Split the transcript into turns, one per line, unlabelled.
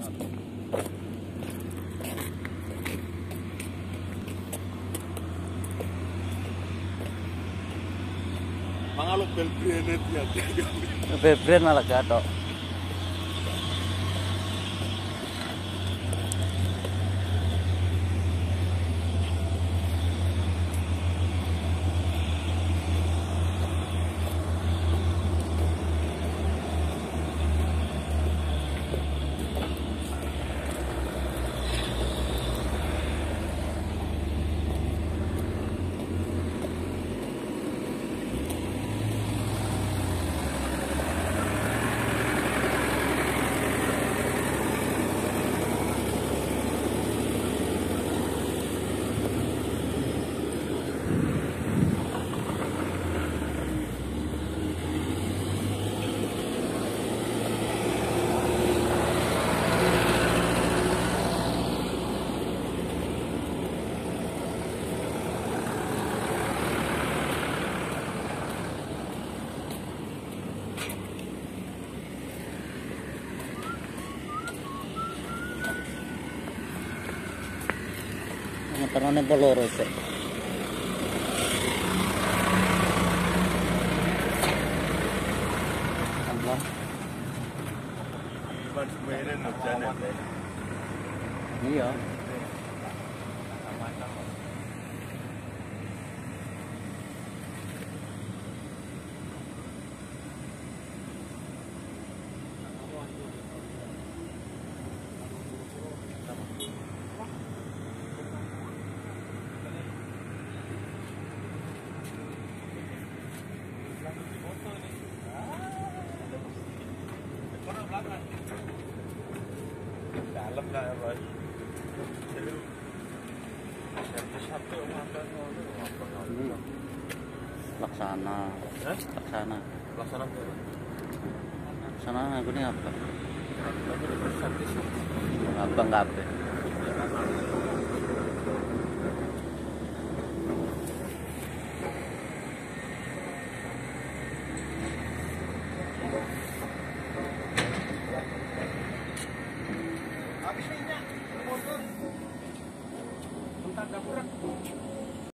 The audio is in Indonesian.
banget.
Mangalo bel-brene dia.
Bel-brand malah gatok. Motornya peluru sih. Allah. Iya.
Dalam nggak ya, Boy? Satu
Laksana. Laksana.
Laksana.
Laksana aku ini apa? Abang apa?
Habis minyak motor. Bentar dapur.